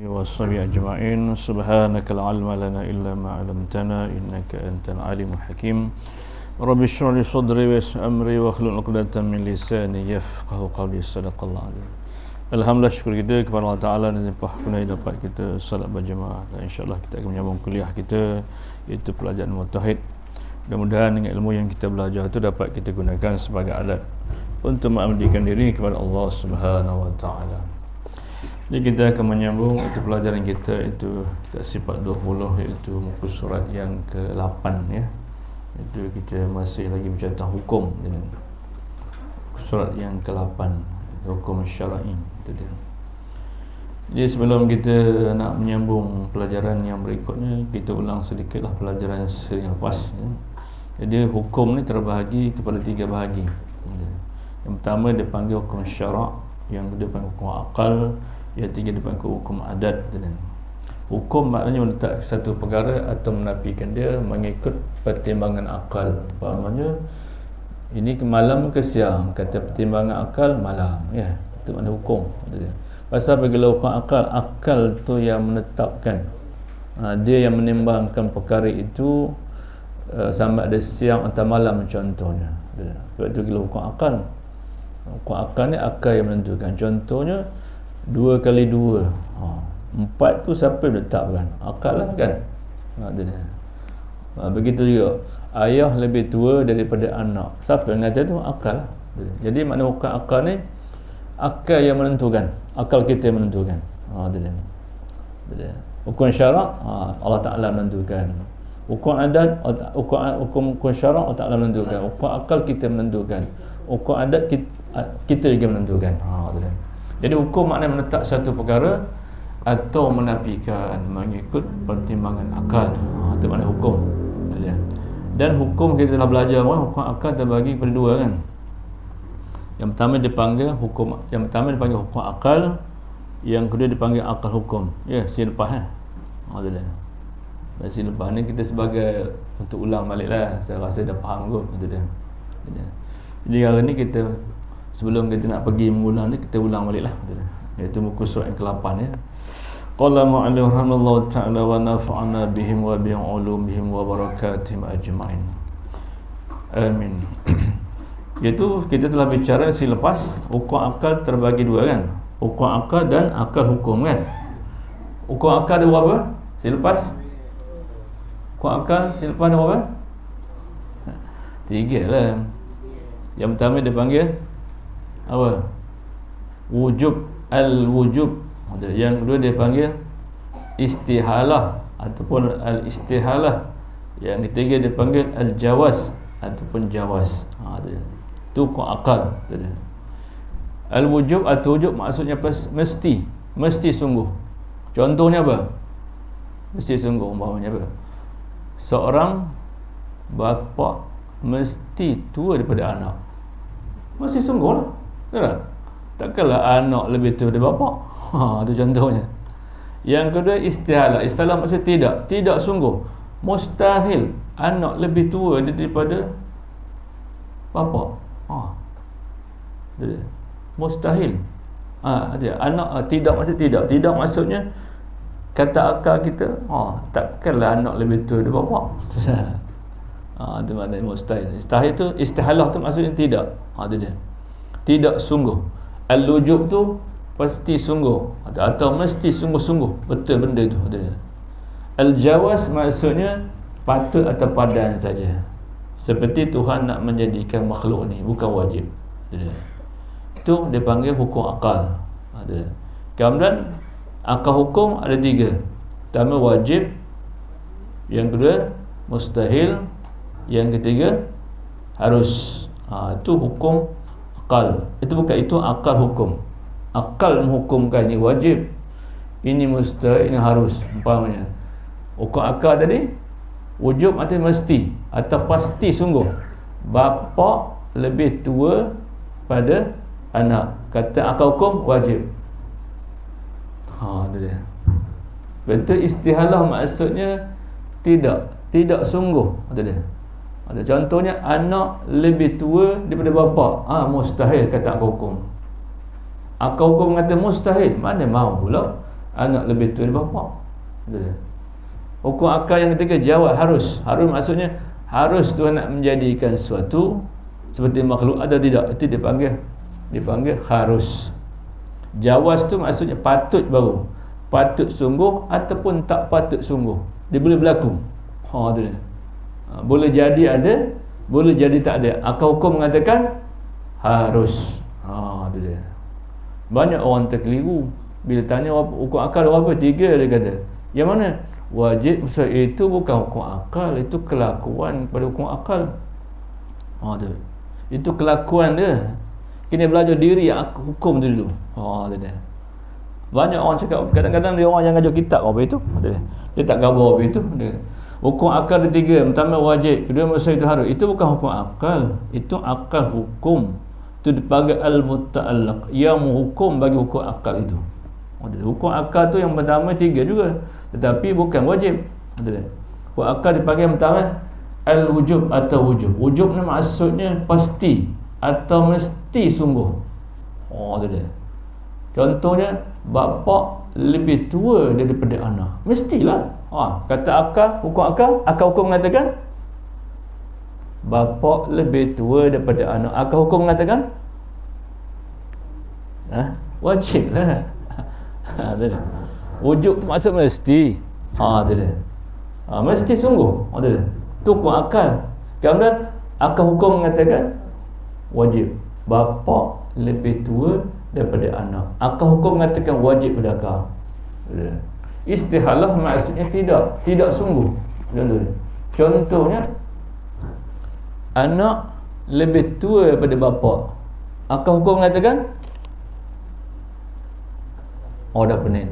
وصحبه أجمعين سبحانك لا علم لنا إلا ما علمتنا إنك أنت العليم الحكيم رب اشرح لي صدري ويسر أمري واحلل عقدة من لساني يفقهوا قولي صدق الله العظيم. Alhamdulillah, syukur kita kepada Allah Ta'ala dan limpah kunai dapat kita salat berjemaah, dan insyaAllah kita akan menyambung kuliah kita, iaitu pelajaran Tauhid. Mudah-mudahan dengan ilmu yang kita belajar itu dapat kita gunakan sebagai alat untuk mengabdikan diri kepada Allah Subhanahu Wa Ta'ala. Jadi kita akan menyambung itu pelajaran kita, itu kita sifat 20, iaitu muka surat yang ke-8 ya. Itu kita masih lagi bincang tentang hukum ya. Surat yang ke-8, hukum syar'i itu dia. Jadi sebelum kita nak menyambung pelajaran yang berikutnya, kita ulang sedikitlah pelajaran yang lepas ya. Jadi hukum ni terbahagi kepada 3 bahagi. Yang pertama dipanggil hukum syara', yang kedua dipanggil hukum akal, yang ketiga dipanggil hukum adat. Hukum maknanya menetapkan satu perkara atau menafikan dia mengikut pertimbangan akal. Maksudnya ini ke malam ke siang, kata pertimbangan akal malam ya, itu makna hukum. Pasal bila hukum akal, akal tu yang menetapkan, dia yang menimbangkan perkara itu sama ada siang atau malam contohnya. Sebab itu bila hukum akal ni akal yang menentukan. Contohnya 2 kali 2 4 tu siapa yang letakkan? Akal lah kan. Begitu juga ayah lebih tua daripada anak, siapa yang kata tu? Akal. Jadi makna hukum akal ni akal yang menentukan, akal kita yang menentukan. Hukum syarak Allah Ta'ala menentukan. Hukum adat, hukum syarak Allah Ta'ala menentukan. Hukum akal kita menentukan. Hukum adat kita juga menentukan. Jadi hukum maknanya menetap satu perkara atau menafikan mengikut pertimbangan akal. Itu makna hukum. Dan hukum kita telah belajar, hukum akal terbagi kepada 2 kan. Yang pertama dipanggil hukum, yang pertama dipanggil hukum akal, yang kedua dipanggil akal hukum. Ya, selepas dan selepas ni kita sebagai untuk ulang baliklah, saya rasa dah faham kot dia. Jadi hari ni kita sebelum kita nak pergi mengulang ni, kita ulang baliklah iaitu muka surat yang ke-8 ya. Qala mu'allim rahimahullah ta'ala wa nafa'ana bihim wa bi'ulumihim wa barakatihim ajma'in. Amin. Iaitu kita telah bicara selepas hukum akal terbagi 2 kan. Hukum akal dan akal hukum kan. Hukum akal ada berapa? Selepas hukum akal selepas ada berapa? 3 lah. Yang pertama dia panggil apa? Wujub, al-wujub. Yang kedua dia panggil istihalah ataupun al-istihalah. Yang ketiga dia panggil al-jawaz ataupun jawaz. Itu hukum akal. Al-wujub atau wujub maksudnya mesti sungguh. Contohnya apa? Mesti sungguh. Umpamanya apa? Seorang bapa mesti tua daripada anak. Mesti sungguh lah. Betul? Takkanlah anak lebih tua daripada bapa. Itu contohnya. Yang kedua istihalah. Istihalah maksudnya tidak sungguh. Mustahil anak lebih tua daripada bapa. Mustahil. Anak tidak maksudnya tidak maksudnya kata akal kita, takkanlah anak lebih tua daripada bapa. Itu maknanya mustahil. Istihalah tu maksudnya tidak. Itu dia. Tidak sungguh. Al-wujub tu pasti sungguh atau mesti sungguh-sungguh betul benda itu. Al-jawaz maksudnya patut atau padan saja. Seperti Tuhan nak menjadikan makhluk ni, bukan wajib. Itu dia panggil hukum akal. Kemudian akal hukum ada 3. Pertama wajib, yang kedua mustahil, yang ketiga harus. Itu hukum akal. Itu akal hukum. Akal menghukumkan ini wajib, ini mustahil, ini harus. Umpamanya hukum akal tadi wujub artinya mesti atau pasti sungguh. Bapa lebih tua pada anak, kata akal hukum wajib. Itu dia. Betul. Istihalah maksudnya tidak sungguh. Itu dia. Ada contohnya anak lebih tua daripada bapa. Mustahil kata akal hukum. Akal hukum kata mustahil, mana mahu pula anak lebih tua dari bapa. Betul. Hukum akal yang ketiga jawaz, harus. Harus maksudnya harus Tuhan nak menjadikan sesuatu seperti makhluk ada tidak, itu dipanggil harus. Jawaz tu maksudnya patut baru, patut sungguh ataupun tak patut sungguh, dia boleh berlaku. Tu dia. Boleh jadi ada, boleh jadi tak ada. Akal hukum mengatakan harus. Tu dia. Banyak orang terkeliru bila tanya hukum akal apa, 3 dia kata. Yang mana? Wajib. Itu bukan hukum akal, itu kelakuan pada hukum akal. Tu. Itu kelakuan dia. Kena belajar diri hukum tu dulu. Tu dia. Banyak orang cakap, kadang-kadang dia orang yang ajar kitab apa itu, dia tak gabar apa itu. Hukum akal ada 3. Pertama wajib, kedua masa itu harus. Itu bukan hukum akal, itu akal hukum. Itu dipanggil al-muta'allaq, yang menghukum bagi hukum akal itu. Hukum akal tu yang pertama 3 juga, tetapi bukan wajib. Hukum akal dipanggil pertama al-wujub atau wujub. Wujub ni maksudnya pasti atau mesti sungguh. Tu dia. Contohnya, bapa lebih tua daripada anak, mestilah. Kata akal, akal hukum mengatakan bapa lebih tua daripada anak. Akal hukum mengatakan wajib lah. Wujub tu maksud mesti. Tu dia. Mesti sungguh. Tu dia. Tu hukum akal. Kemudian akal hukum mengatakan wajib, bapa lebih tua daripada anak. Akal hukum mengatakan wajib pada akal. Istihalah maksudnya tidak sungguh. Contohnya, anak lebih tua daripada bapa. Akal hukum mengatakan dah pening.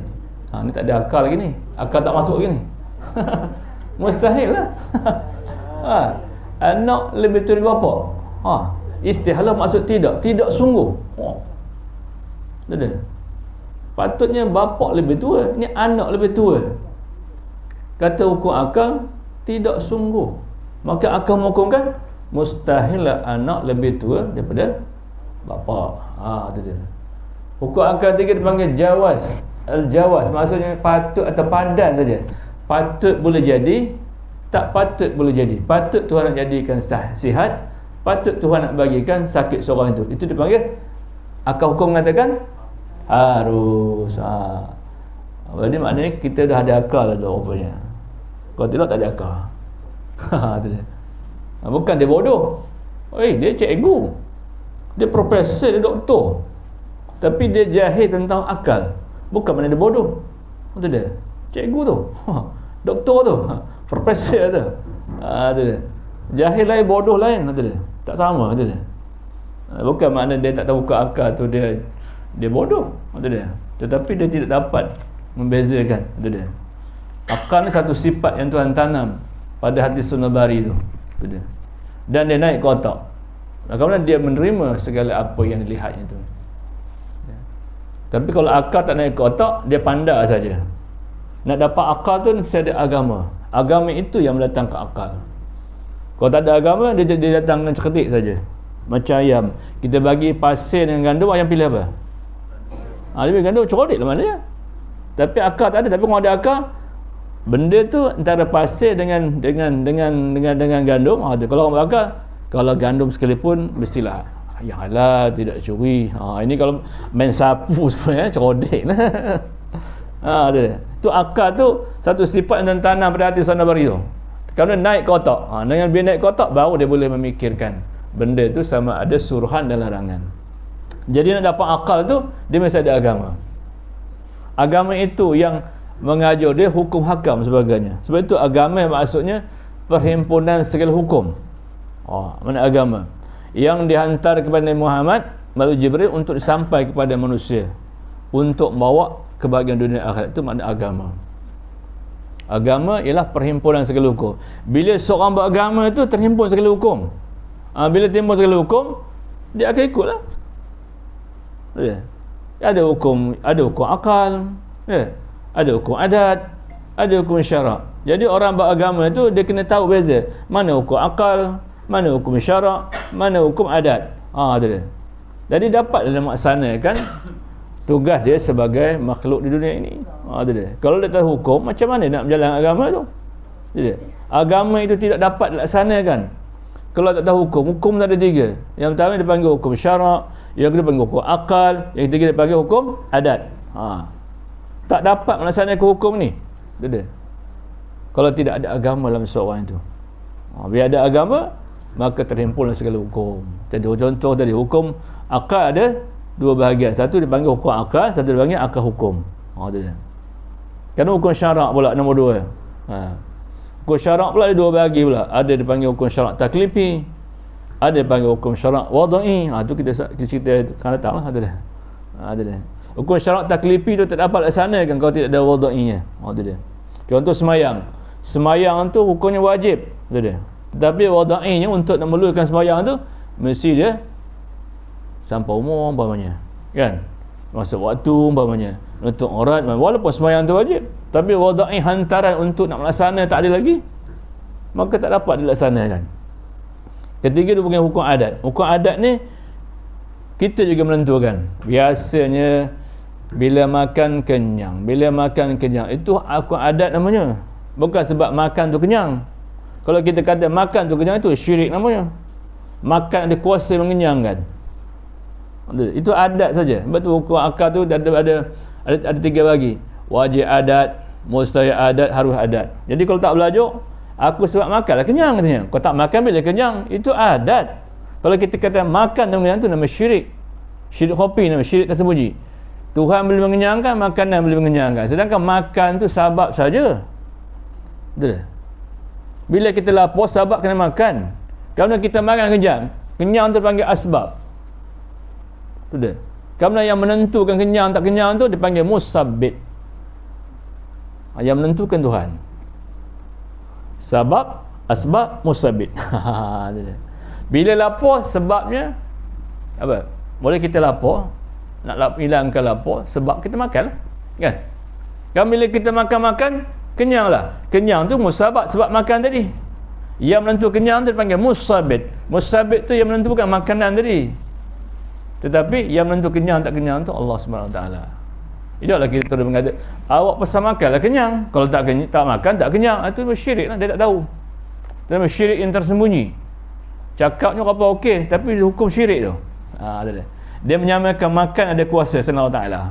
Ni tak ada akal lagi ni. Akal tak masuk lagi ni. Mustahil lah. Anak lebih tua daripada bapa. Istihalah maksud tidak sungguh. Patutnya bapa lebih tua, ni anak lebih tua. Kata hukum akal tidak sungguh, maka akal menghukumkan mustahil lah anak lebih tua daripada bapa. Tu dia. Hukum akal 3 dipanggil jawaz. Al-jawaz maksudnya patut atau padan saja. Patut boleh jadi, tak patut boleh jadi. Patut Tuhan nak jadikan sihat, patut Tuhan nak bagikan sakit seorang itu. Itu dipanggil akal hukum mengatakan harus. Jadi maknanya kita dah ada akal dah rupanya. Kalau tidak tak ada akal. Tu dia. Bukan dia bodoh. Dia cikgu, dia profesor, dia doktor, tapi dia jahil tentang akal. Bukan maknanya dia bodoh. Tu dia. Cikgu tu, doktor tu, profesor tu. Tu dia. Jahil lain, bodoh lain. Tu dia. Tak sama. Tu dia. Bukan makna dia tak tahu ke akal tu dia bodoh. Tu dia. Tetapi dia tidak dapat membezakan. Tu dia. Akal ni satu sifat yang Tuhan tanam pada hati sunabari tu. Tu dia. Dan dia naik ke otak. Kemudian dia menerima segala apa yang dilihatnya tu. Tapi kalau akal tak naik ke otak, dia pandai saja. Nak dapat akal tu mesti ada agama. Agama itu yang mendatangkan akal. Kalau tak ada agama, dia datang dengan cerdik saja. Macam ayam, kita bagi pasir dengan gandum, ayam pilih apa? Dia pilih gandum, cerdik lah maknanya. Tapi akal tak ada. Tapi kalau ada akal, benda tu antara pasir dengan gandum. Kalau orang berakal, kalau gandum sekalipun mestilah yang halal, tidak curi. Ini kalau main sapu sebenarnya cerdik lah. Tu akal tu satu sifat yang tanam pada hati sanabari tu. Kalau naik ke otak, dengan dia naik ke otak, baru dia boleh memikirkan benda tu sama ada suruhan dan larangan. Jadi nak dapat akal tu, dia mesti ada agama. Agama itu yang mengajar dia hukum hakam sebagainya. Sebab itu agama maksudnya perhimpunan segala hukum. Mana agama yang dihantar kepada Nabi Muhammad melalui Jibril untuk sampai kepada manusia untuk bawa kebahagiaan dunia akhirat. Itu makna agama. Agama ialah perhimpunan segala hukum. Bila seorang beragama itu terhimpun segala hukum. Bila timbul segala hukum, dia akan ikutlah. Ada hukum akal, ada hukum adat, ada hukum syarak. Jadi orang beragama itu dia kena tahu beza mana hukum akal, mana hukum syarak, mana hukum adat. Itu dia. Jadi dapat dalam melaksanakan Tugas dia sebagai makhluk di dunia ini. Itu dia. Kalau dia tahu hukum, macam mana nak berjalan agama tu? Dia. Agama itu tidak dapat dilaksanakan kalau tak tahu hukum. Hukum tak ada 3. Yang pertama dipanggil hukum syarak, yang kedua dipanggil hukum akal, yang ketiga dipanggil hukum adat. Tak dapat melaksanakan hukum ni. Dia. Kalau tidak ada agama dalam seorang itu. Bila ada agama, maka terhimpun segala hukum. Jadi contoh tadi, hukum akal ada 2 bahagian. Satu dipanggil hukum akal, satu dipanggil akal hukum. Dia. Kerana hukum syarak pula nombor 2. Hukum syarak pula ada 2 bahagi pula. Ada dipanggil hukum syarak taklifi, ada dipanggil hukum syarak wadai. Tu kita cerita akan datang lah. Ada dia. Hukum syarak taklifi tu tak dapat laksanakan kalau tidak ada wadainya. Itu dia. Contoh semayang. Semayang tu hukumnya wajib. Itu dia. Tetapi wadainya untuk nak meluluhkan semayang tu mesti dia sampai umur umpamanya. Kan? Masuk waktu umpamanya. Untuk aurat, walaupun semayang tu wajib, tapi wadai hantaran untuk nak melaksana tak ada lagi, maka tak dapat dilaksanakan. Ketiga dia bukan hukum adat. Hukum adat ni kita juga menentukan. Biasanya bila makan kenyang, itu hukum adat namanya. Bukan sebab makan tu kenyang. Kalau kita kata makan tu kenyang, itu syirik namanya. Makan ada kuasa mengenyangkan. Itu adat saja. Sebab tu hukum akal tu ada 3 bagi. Wajib adat, mustahil adat, harus adat. Jadi kalau tak belajar, aku sebab makan lah kenyang katanya. Kalau tak makan bila kenyang, itu adat. Kalau kita kata makan dan kenyang tu nama syirik. Syirik khafi, nama syirik tersembunyi. Tuhan boleh mengenyangkan, makanan boleh mengenyangkan. Sedangkan makan tu sebab saja. Betul. Bila kita lapar, sebab kena makan. Kalau kita makan kenyang tu panggil asbab. Betul. Kerana yang menentukan kenyang tak kenyang tu dipanggil musabbib. Yang menentukan Tuhan. Sebab, asbab, musabbib. Bila lapar, sebabnya apa? Boleh kita lapar, nak hilangkan lapar, sebab kita makan, kan? Kan bila kita makan, kenyanglah. Kenyang tu musabab sebab makan tadi. Yang menentukan kenyang tu dipanggil musabbib. Musabbib tu yang menentukan makanan tadi. Tetapi yang menentukan kenyang tak kenyang tu Allah SWT. Tidaklah kita terus mengatakan awak pesan makanlah kenyang. Kalau tak makan tak kenyang, itu syirik lah. Dia tak tahu. Itu syirik yang tersembunyi. Cakapnya apa okey, tapi hukum syirik tu. Dia menyamakan makan ada kuasa selain Allah Ta'ala.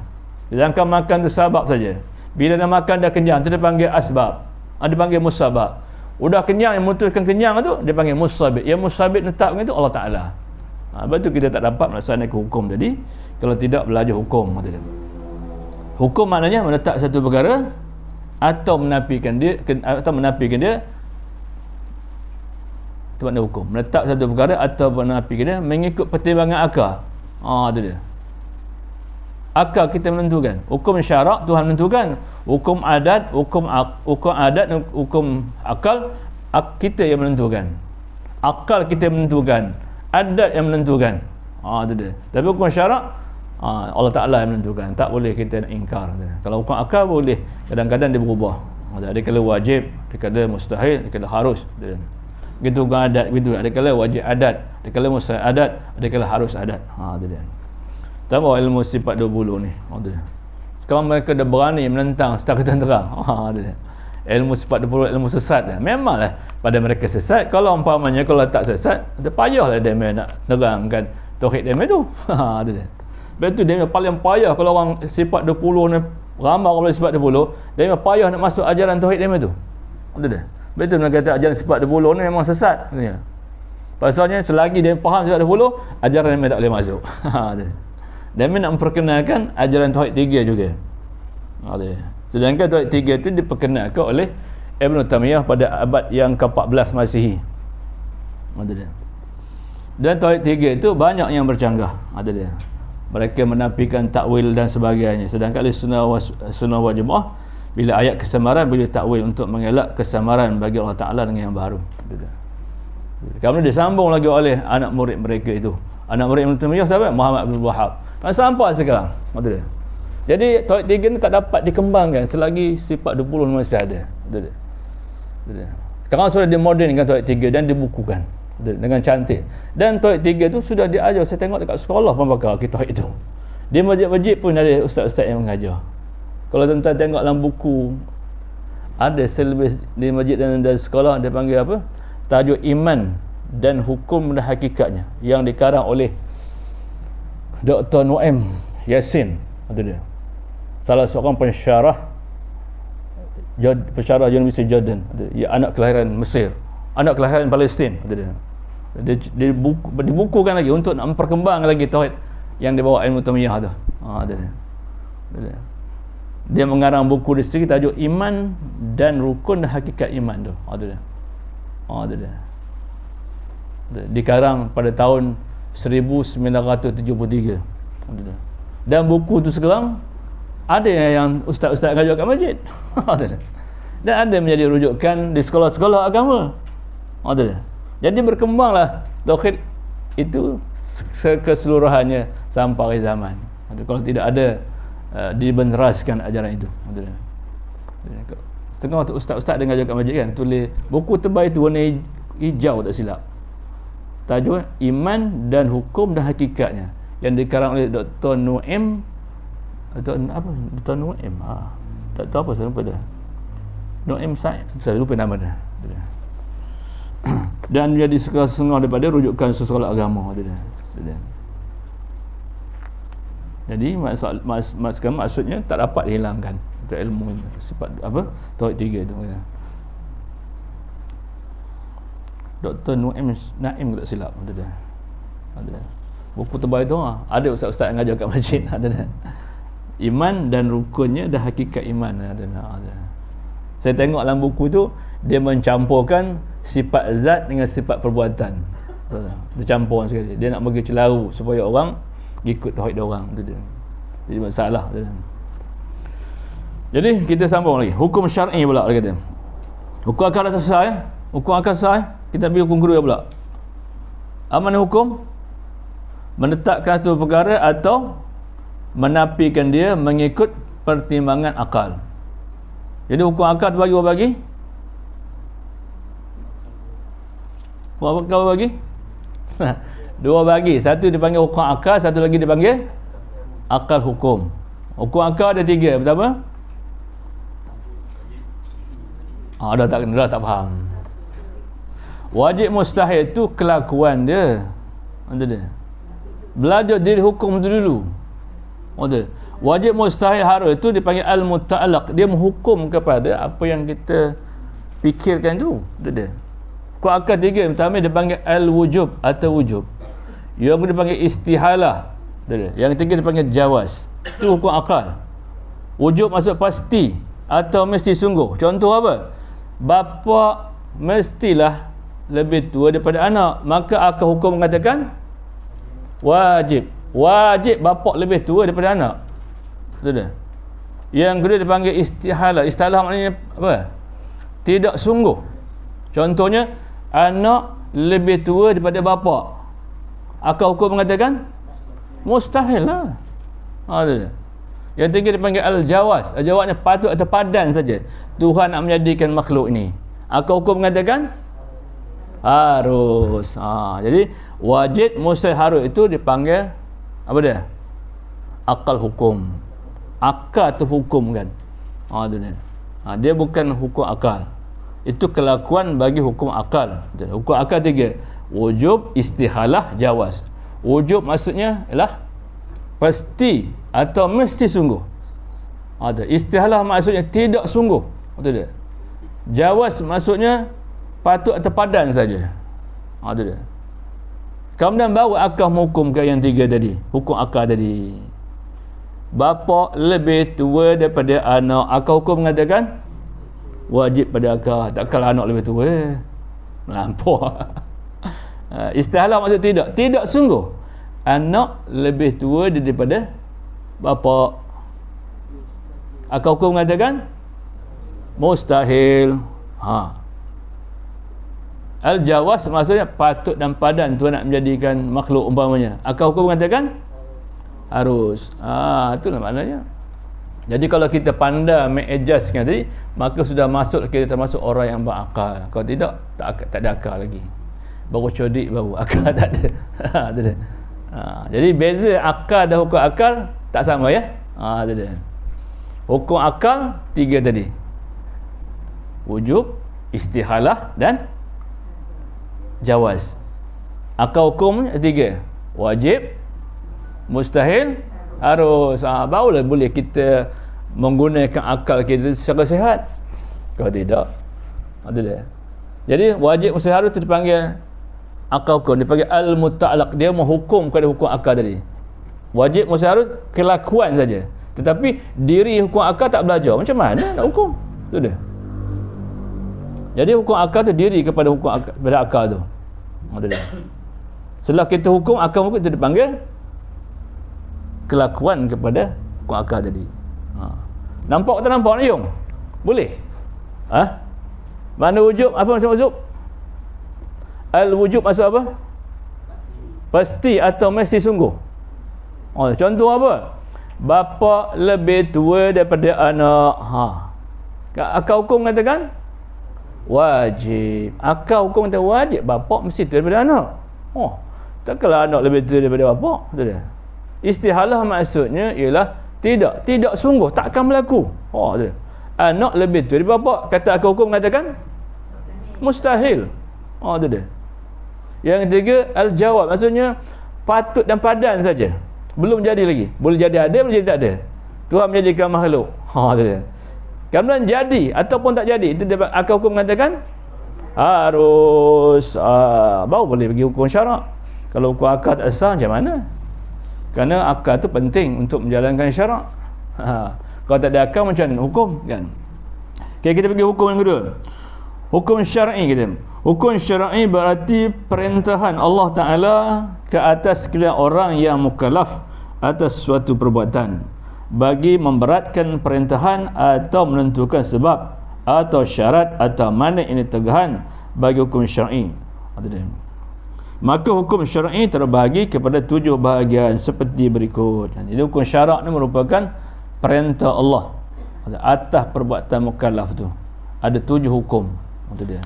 Sedangkan makan tu sebab saja. Bila dah makan dah kenyang, tu dia panggil asbab. Dia panggil musabab. Udah kenyang, yang memutuskan kenyang tu dia panggil musabib. Yang musabib tetapkan itu Allah Ta'ala. Sebab tu kita tak dapat melaksanakan hukum tadi kalau tidak belajar hukum. Hukum maknanya menetap satu perkara atau menafikan dia, itu makna hukum. Menetap satu perkara atau menafikan dia mengikut pertimbangan akal. Itu dia. Akal kita menentukan. Hukum syarak Tuhan menentukan. Hukum adat, hukum akal kita yang menentukan. Akal kita menentukan. Adat yang menentukan. Itu dia. Tapi hukum syarak Allah Ta'ala yang menentukan. Tak boleh kita nak ingkar. Kalau hukum akal boleh. Kadang-kadang dia berubah. Ada kala wajib, ada kala mustahil, ada kala harus. Begitu hukum adat, begitu. Ada kala wajib adat, ada kala mustahil adat, ada kala harus adat. Itu dia. Tambah ilmu sifat 20 ni. Itu dia. Sekarang mereka dah berani menentang secara terang. Itu dia. Ilmu sifat 20 ilmu sesat. Memanglah pada mereka sesat. Kalau umpamanya kalau tak sesat, payahlah dia nak nerangkan tauhid dia tu. Itu dia. Betul dia paling payah kalau orang sifat 20 ni ramai orang boleh sifat 20, dia payah nak masuk ajaran tauhid dia tu. Itu dia. Betul nak kata ajaran sifat 20 ni memang sesat. Pasalnya selagi dia faham sifat 20, ajaran dia tak boleh masuk. Dia nak memperkenalkan ajaran tauhid 3 juga. Sedangkan tauhid 3 itu diperkenalkan oleh Ibn Taymiyah pada abad yang ke-14 Masihi. Dan tauhid 3 itu banyak yang bercanggah. Mereka menafikan takwil dan sebagainya. Sedangkan ahli sunnah wal jamaah bila ayat kesamaran boleh takwil untuk mengelak kesamaran bagi Allah Ta'ala dengan yang baru. Kemudian disambung lagi oleh anak murid mereka itu. Anak murid Ibn Taymiyah siapa? Muhammad bin Wahab. Sampai sekarang. Jadi tauhid 3 ni tak dapat dikembangkan selagi sifat 20 masih ada. Sekarang sudah dimodernkan tauhid 3 dan dibukukan dengan cantik. Dan tauhid 3 tu sudah diajar. Saya tengok dekat sekolah pun bakal kita itu. Di masjid-masjid pun ada ustaz-ustaz yang mengajar. Kalau tuan-tuan tengok dalam buku, ada silibus di masjid dan sekolah, dia panggil apa? Tajuk Iman dan Hukum dan Hakikatnya, yang dikarang oleh Dr. Nuaim Yassin. Itu dia, salah seorang pensyarah Universiti Jordan. Ya, anak kelahiran Mesir, anak kelahiran Palestin. Itu dia. Dibukukan lagi untuk nak memperkembang lagi tauhid yang dibawa ilmu Tamiyah tu. Itu dia. Dia mengarang buku di sini tajuk Iman dan Rukun dan Hakikat Iman tu. Itu dia. Itu dia. Dikarang pada tahun 1973. Itu dia. Dan buku tu sekarang ada yang ustaz-ustaz ngajar kat masjid. Dan ada menjadi rujukan di sekolah-sekolah agama. Itu dia. Jadi berkembanglah tauhid itu keseluruhannya sampai zaman. Kalau tidak ada dibenaraskan ajaran itu. Setengah ustaz-ustaz dengar juga kat masjid kan, tulis buku tebal itu warna hijau tak silap, tajuk Iman dan Hukum dan Hakikatnya, yang dikarang oleh Dr. Nuaim. Dr. Nuaim, tak tahu apa, saya lupa dah. Nuaim Said, saya lupa nama dia. Dan menjadi setengah daripada rujukan sekolah agama dia. Jadi maksudnya tak dapat dihilangkan ilmu sifat apa tauhid 3 itu. Dr. Nuaim tak silap ada. Buku tebal itu ada ustaz-ustaz yang ngajar kat masjid. Ada. Iman dan rukunnya dan hakikat iman. Ada. Saya tengok dalam buku tu, dia mencampurkan sifat zat dengan sifat perbuatan. Dia campur sekali. Dia nak bagi celaru supaya orang ikut tauhid dia orang. Jadi masalah. Jadi kita sambung lagi. Hukum syar'i pula dia kata. Hukum akal dah selesai. Hukum akal selesai. Kita ambil hukum kedua pula. Apa mana hukum? Menetapkan satu perkara atau menafikan dia mengikut pertimbangan akal. Jadi hukum akal tu bagi apa bagi? Hukum akal bagi? Dua bagi. Satu dipanggil hukum akal, satu lagi dipanggil akal hukum. Hukum akal ada 3. Pertama, dah tak faham. Wajib mustahil itu kelakuan dia. Belajar diri hukum tu dulu. Wajib mustahil harus itu dipanggil al-muta'allaq. Dia menghukum kepada apa yang kita fikirkan tu. Hukum akal 3. Pertama dipanggil al-wujub atau wujub. Yang dipanggil istihalah. Yang ketiga dipanggil jawaz. Itu hukum akal. Wujub maksud pasti atau mesti sungguh. Contoh apa? Bapa mestilah lebih tua daripada anak, maka akal hukum mengatakan wajib bapa lebih tua daripada anak. Betul. Yang kedua dipanggil istihalah. Istihalah maknanya apa? Tidak sungguh. Contohnya, anak lebih tua daripada bapa, akal hukum mengatakan mustahil lah. Yang tiga dipanggil al-jawaz. Al-jawaznya patut atau padan saja Tuhan nak menjadikan makhluk ini. Akal hukum mengatakan harus. Jadi wajib mustahil harus itu dipanggil apa dia? Akal hukum. Akal tu hukum kan. Dia bukan hukum akal. Itu kelakuan bagi hukum akal. Hukum akal 3. Wujub, istihalah, jawaz. Wujub maksudnya ialah pasti atau mesti sungguh. Istihalah maksudnya tidak sungguh. Betul tak? Jawaz maksudnya patut atau padan saja. Itu dia. Kemudian baru akal menghukumkan yang 3 tadi. Hukum akal tadi. Bapa lebih tua daripada anak, akal hukum mengatakan wajib pada akal. Takkan anak lebih tua, melampau. Istihalah maksud tidak sungguh. Anak lebih tua daripada bapa, akal hukum mengatakan mustahil. Al-jawaz maksudnya patut dan padan Tuhan nak menjadikan makhluk umpamanya. Akal hukum mengatakan harus. Itulah maknanya. Jadi kalau kita pandai mengadjustkan tadi, maka sudah masuk kita termasuk orang yang berakal. Kalau tidak, tak ada akal lagi. Baru codik baru akal tak ada. Jadi beza akal dan hukum akal Tak sama ya? Itu dia. Hukum akal 3 tadi. Wujub, istihalah dan jawaz. Akal hukum 3. Wajib, mustahil, harus. Barulah boleh kita menggunakan akal kita secara sihat. Kalau tidak, ada dia. Jadi wajib, mustahil, harus itu dipanggil akal hukum. Dipanggil al-muta'alaq. Dia menghukum kepada hukum akal tadi. Wajib, mustahil, harus kelakuan saja. Tetapi diri hukum akal tak belajar. Macam mana nak hukum? Itu dia. Jadi hukum akal tu diri kepada hukum akal, kepada akal tu. Itu dia. Setelah kita hukum akal itu dipanggil kelakuan kepada hukum akal tadi. Nampak tak nampak ni Yong? Boleh? Mana wujub? Apa maksud wujub? Al-wujub maksud apa? Pasti atau mesti sungguh. Contoh apa? Bapa lebih tua daripada anak. Akal hukum katakan wajib. Akal hukum kata wajib. Bapa mesti tua daripada anak. Tak kalau anak lebih tua daripada bapa. Istihalah maksudnya ialah tidak sungguh, takkan berlaku. Anak lebih tua daripada bapa. Kata akal hukum katakan mustahil. Itu dia. Yang ketiga al-jawab, maksudnya patut dan padan saja. Belum jadi lagi. Boleh jadi ada, boleh jadi tak ada. Tuhan menjadikan makhluk. Itu dia. Kemudian jadi ataupun tak jadi, itu dia akal hukum mengatakan harus baru boleh bagi hukum syarak. Kalau hukum akal tak sah, macam mana? Kerana akal tu penting untuk menjalankan syarak. Kalau tak ada akal, macam mana hukum kan? Okay, kita pergi hukum yang kedua. Hukum syar'i kita. Hukum syar'i berarti perintahan Allah Ta'ala ke atas sekalian orang yang mukallaf atas suatu perbuatan bagi memberatkan perintahan atau menentukan sebab atau syarat atau mana ini tegahan bagi hukum syar'i. Maka hukum syar'i terbahagi kepada 7 bahagian seperti berikut. Jadi hukum syarak ni merupakan perintah Allah atas perbuatan mukallaf tu. Ada 7 hukum. Itu dia.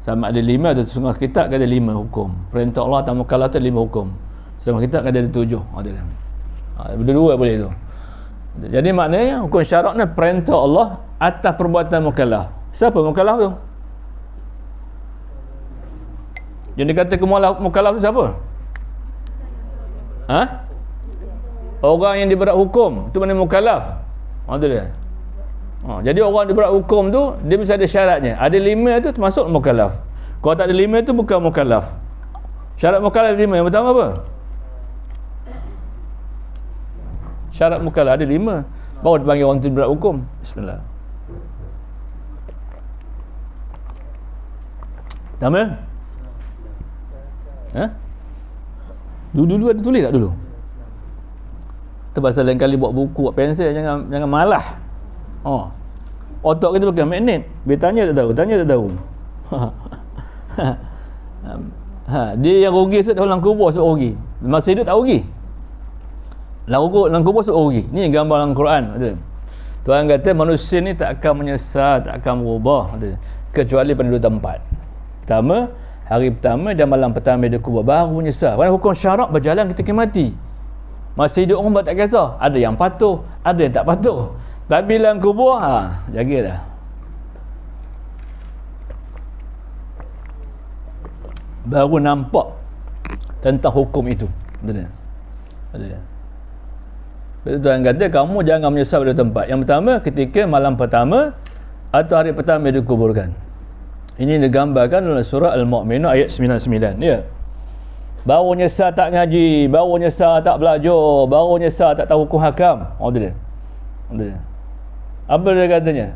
Sama ada 5 atau setengah kitab ada 5 hukum. Perintah Allah atas mukallaf tu 5 hukum. Setengah kitab ada 7. Itu dia. Berdua boleh tu. Jadi maknanya hukum syarak ni perintah Allah atas perbuatan mukallaf. Siapa mukallaf tu? Yang dikata mukallaf tu siapa? Orang yang diberat hukum, itu mana mukallaf. Itu dia. Jadi orang diberat hukum tu dia mesti ada syaratnya. Ada 5 tu termasuk mukallaf. Kalau tak ada 5 tu bukan mukallaf. Syarat mukallaf 5. Yang pertama apa? Syarat mukallaf ada 5. Baru dipanggil orang tu diberat hukum. Bismillah. Pertama? Dulu ada tulis tak dulu? Tu pasal lain kali buat buku, buat pensel, jangan malah. Otak kita bukan magnet. Dia tanya tak tahu. Dia yang rugi dalam kubur sebab rugi. Masa hidup tak rugi. Dalam kubur sebab rugi. Ni gambar dalam Quran. Tuhan kata manusia ni tak akan menyesal, tak akan berubah kecuali pada 2 tempat. Pertama, hari pertama dan malam pertama dia kubur baru menyesal. Kerana hukum syarak berjalan ketika mati. Masa hidup orang tak kisah. Ada yang patuh, ada yang tak patuh. Tapi dalam kubur, jagalah. Baru nampak tentang hukum itu. Betul. Tuhan kata kamu jangan menyesal pada tempat. Yang pertama ketika malam pertama atau hari pertama dikuburkan. Ini digambarkan dalam surah Al-Mu'minun ayat 99. Ya. Baru nyesal tak ngaji, baru nyesal tak belajar, baru nyesal tak tahu hukum hakam. Betul. Apa dia katanya?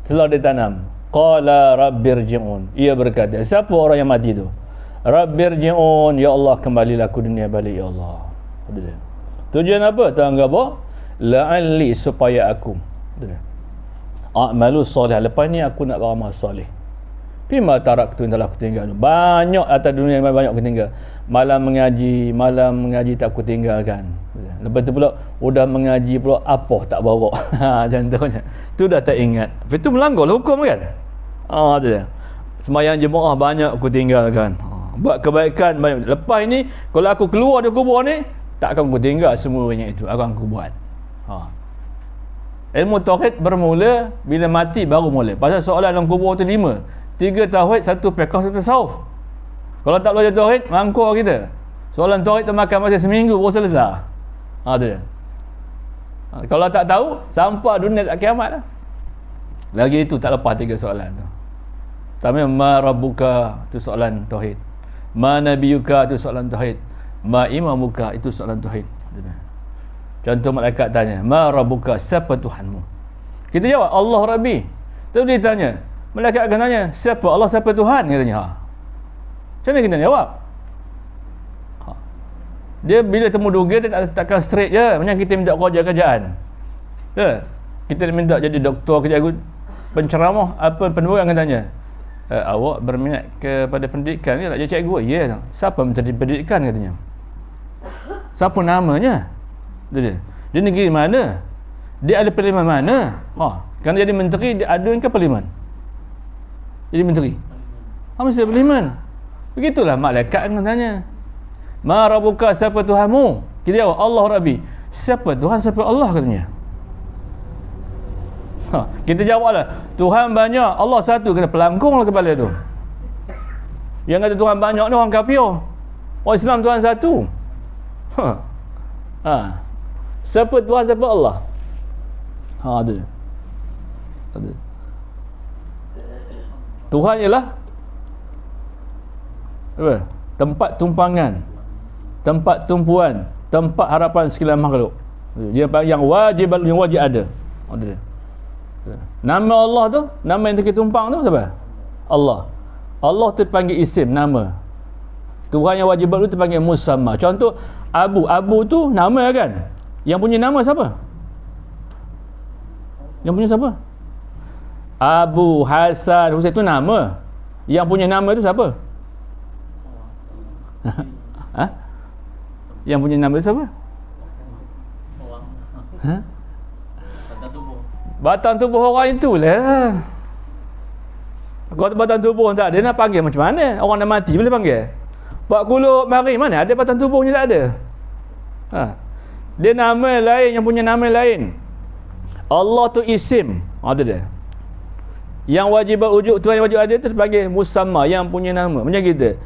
Telah ditanam. Qala rabbirji'un. Ia berkata, siapa orang yang mati tu? Rabbirji'un, ya Allah kembalilah aku dunia balik ya Allah. Betul. Tujuan apa? Tuhan kata, la'alli supaya aku a'malu soleh. Lepas ni aku nak beramal soleh. Bima taraktu telah aku tinggal. Banyak atas dunia yang banyak aku tinggal. Malam mengaji tak aku tinggalkan. Lepas tu pula udah mengaji pula apa tak bawa. Contohnya. Tu dah tak ingat. Lepas tu melanggar hukum kan? Tu dia. Sembahyang jemaah banyak aku tinggalkan. Buat kebaikan banyak. Lepas ni kalau aku keluar dari kubur ni, Tak akan aku tinggal semuanya itu, akan aku buat. Ilmu tauhid bermula bila mati baru mula. Pasal soalan dalam kubur tu 5. 3 tauhid, 1 fiqh, 1 tasawuf. Kalau tak belajar tauhid, mangkuk kita. Soalan tauhid tu makan masa seminggu baru selesai. Tu dia. Kalau tak tahu, sampai dunia tak kiamat lah. Lagi itu tak lepas 3 soalan tu. Pertama, ma rabbuka, itu soalan tauhid. Ma nabiyuka, itu soalan tauhid. Ma imamuka, itu soalan tauhid. Contoh malaikat tanya, ma rabbuka, siapa Tuhanmu? Kita jawab, Allah Rabbi. Terus dia tanya, malaikat akan tanya, siapa Allah, siapa Tuhan? Katanya. Macam mana kita jawab? Dia bila temu duga, dia takkan straight je. Macam kita minta kerjaan. Kita minta jadi doktor, penceramah, apa penulis akan tanya, awak berminat kepada pendidikan ke? Tak jadi cikgu? Ya. Siapa menteri pendidikan katanya? Siapa namanya? Dia negeri mana? Dia ada parlimen mana? Kan jadi menteri, dia ada ke parlimen? Jadi menteri? Mesti parlimen. Begitulah malaikat akan tanya, ma rabbuka, siapa Tuhanmu? Kita jawab, Allah Rabbi. Siapa Tuhan, siapa Allah katanya? Kita jawablah, Tuhan banyak, Allah satu. Kena pelangkunglah kepala tu. Yang kata Tuhan banyak ni orang kafir. Orang Islam Tuhan satu. Siapa Tuhan, siapa Allah? Ada. Tuhan ialah apa? Tempat tumpangan, tempat tumpuan, tempat harapan segala makhluk. Yang wajib ada. Nama Allah tu, nama yang kita tumpang tu siapa? Allah. Allah tu dipanggil isim, nama. Tuhan yang wajib tu dipanggil musamma. Contoh Abu tu nama kan? Yang punya nama siapa? Yang punya siapa? Abu, Hasan, Husain tu nama. Yang punya nama tu siapa? Yang punya nama tu siapa? Batang tubuh orang itulah. Kalau batang tubuh tak ada, nak panggil macam mana? Orang dah mati boleh panggil? Buat kuluk mari, mana ada batang tubuhnya, tak ada. Dia nama lain, yang punya nama lain. Allah tu isim. Ada dia. Yang wajib wujud, Tuhan yang wajib ada tu sebagai musamma, yang punya nama. Macam kita,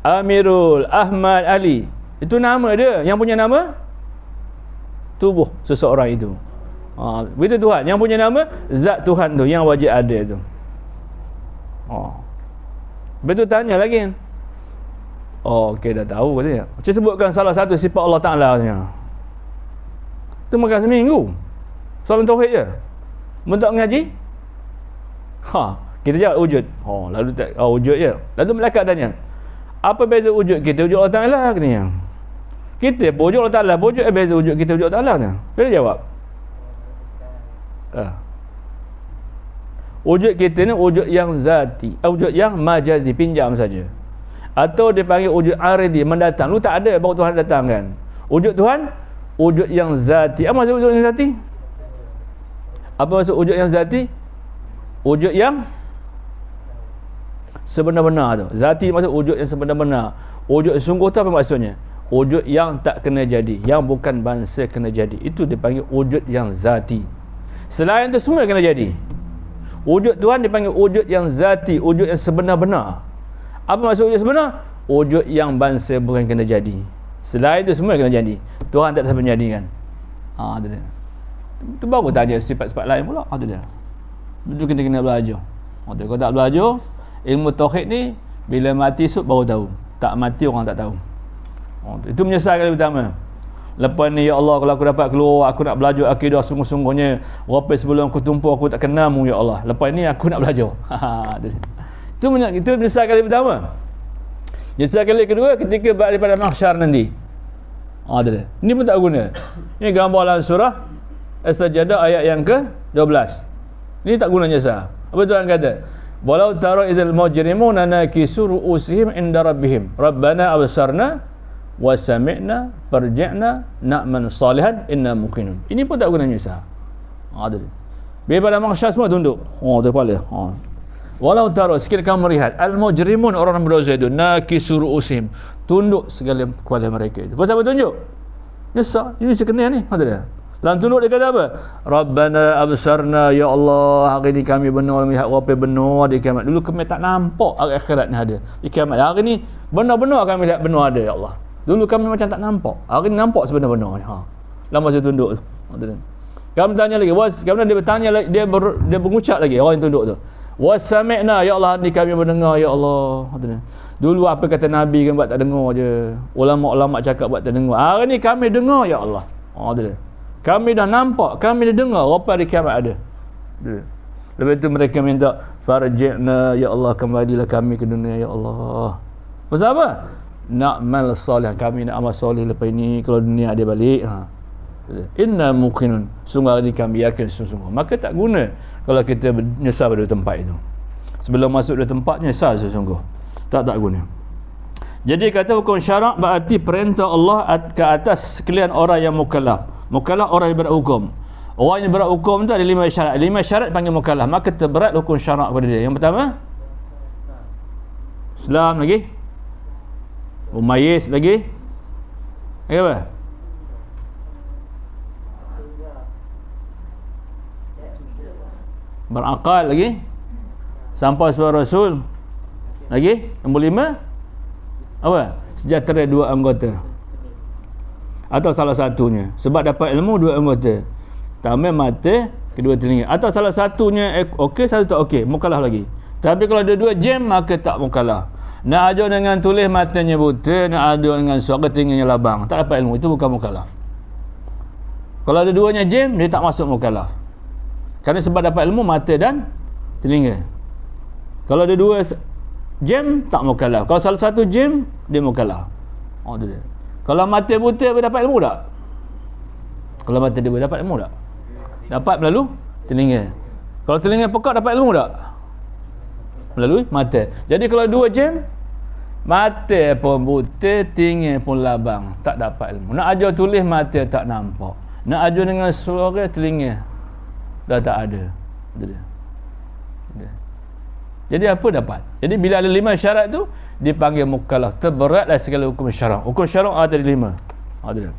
Amirul, Ahmad, Ali. Itu nama dia. Yang punya nama tubuh seseorang itu. Begitu Tuhan. Yang punya nama zat Tuhan tu, yang wajib ada tu. Betul tanya lagi. Okey, dah tahu katanya. Saya sebutkan salah satu sifat Allah Ta'ala katanya. Itu makan seminggu. Soalan tauhid je. Bentuk mengaji? Kita jawab wujud. Lalu tak wujud je. Lalu malaikat tanya, apa beza wujud kita, wujud Allah Ta'ala katanya? Kita wujud Allah Ta'ala, wujud beza wujud kita, wujud Allah Ta'ala. Bila jawab? Wujud kita ni wujud yang zati, wujud yang majazi, pinjam saja. Atau dipanggil wujud aridi, mendatang. Lu tak ada baru Tuhan datang kan. Wujud Tuhan wujud yang zati. Apa maksud wujud yang zati? Apa maksud wujud yang zati? Wujud yang sebenar-benar tu. Zati maksud wujud yang sebenar-benar. Wujud sungguh tu apa maksudnya? Wujud yang tak kena jadi, yang bukan bangsa kena jadi. Itu dipanggil wujud yang zati. Selain tu semua kena jadi. Wujud Tuhan dipanggil wujud yang zati, wujud yang sebenar-benar. Apa maksud wujud sebenar? Wujud yang bangsa bukan kena jadi. Selain itu semua kena jadi. Tuhan tak dapat menjadikan. Itu dia. Itu baru tanya sifat-sifat lain pula. Itu dia. Itu kita kena belajar. Kalau tak belajar, ilmu tauhid ni bila mati baru tahu. Tak mati orang tak tahu. Itu menyesal kali pertama. Lepas ni, ya Allah, kalau aku dapat keluar, aku nak belajar akidah sungguh-sungguhnya. Berapa sebelum aku tumpu, aku tak kenalmu, ya Allah. Lepas ni aku nak belajar. Itu menyesal kali pertama. Menyesal kali kedua ketika balik daripada mahsyar nanti. Ini pun tak guna. Ini gambar dalam surah As-Sajdah ayat yang ke-12. Ini tak guna nyesal. Apa Tuhan kata? Walau tara idzal mujrimuna nakisu ru'usihim inda rabbihim. Rabbana absarna wa sami'na farji'na na'man salihan inna muqinun. Ini pun tak guna nyesal. Bila pada mahsyar semua tunduk. Tu kepala. Walau tara, sekiranya kamu melihat al-mujrimun, orang berdosa itu, nakisu ru'usihim, tunduk segala kepala mereka itu. Pasal apa tunjuk? Nyesal. Ini mesti kena ni. Kata dia. Dalam tunduk dia kata apa? Rabbana absarna, ya Allah, hari ni kami benar melihat apa benar di kiamat. Dulu kami tak nampak hari akhirat ni ada. Di kiamat hari ni benar-benar kami lihat benar ada, ya Allah. Dulu kami macam tak nampak. Hari ni nampak sebenar-benar ni. Dalam masa tunduk tu. Kami tanya lagi, kemudian dia bertanya lagi, dia mengucap lagi orang yang tunduk tu. Wasami'na, ya Allah, ni kami mendengar, ya Allah. Dulu apa kata Nabi kan buat tak dengar je. Ulama-ulama cakap buat tak dengar. Hari ni kami dengar, ya Allah. Kami dah nampak, kami dah dengar apa di kiamat ada. Lepas tu mereka minta farji'na, ya Allah, kembalilah kami ke dunia, ya Allah. Pasal apa? Na'mal soleh, kami nak amal soleh lepas ini kalau dunia ada balik. Inna muqinun, sungguh hari ni kami yakin sungguh. Maka tak guna kalau kita menyesal pada tempat itu. Sebelum masuk di tempat nyesal sesungguh. Tak guna. Jadi kata hukum syarak berarti perintah Allah ke atas sekalian orang yang mukallaf. Mukallaf orang yang berat hukum. Orang yang berat hukum tu ada 5 syarat. 5 syarat panggil mukallaf. Maka terberat hukum syarak pada dia. Yang pertama, Islam lagi. Umayyis lagi. Lagi apa? Berakal lagi. Sampai suara Rasul lagi. Nombor 5 apa? Sejahtera 2 anggota atau salah satunya. Sebab dapat ilmu 2 anggota, tambah mata, kedua telinga. Atau salah satunya okey, satu tak okey, mukallaf lagi. Tapi kalau ada 2 jam maka tak mukallaf. Nak ajar dengan tulis matanya buta, nak ajar dengan suara telinganya labang, tak dapat ilmu, itu bukan mukallaf. Kalau ada 2-nya jam, dia tak masuk mukallaf. Kerana sebab dapat ilmu mata dan telinga. Kalau ada 2 jam tak mukallaf. Kalau salah satu jam dia mukallaf. Tu dia. Kalau mata buta dia dapat ilmu tak? Kalau mata dia dapat ilmu tak? Dapat melalui telinga. Kalau telinga pekak dapat ilmu tak? Melalui mata. Jadi kalau 2 jam, mata pun buta, telinga pun labang, tak dapat ilmu. Nak ajar tulis mata tak nampak. Nak ajar dengan suara telinga dah tak ada. Dia. Jadi apa dapat? Jadi bila ada 5 syarat tu dipanggil mukallaf. Terberatlah segala hukum syarak. Hukum syarak ada 5. Ada.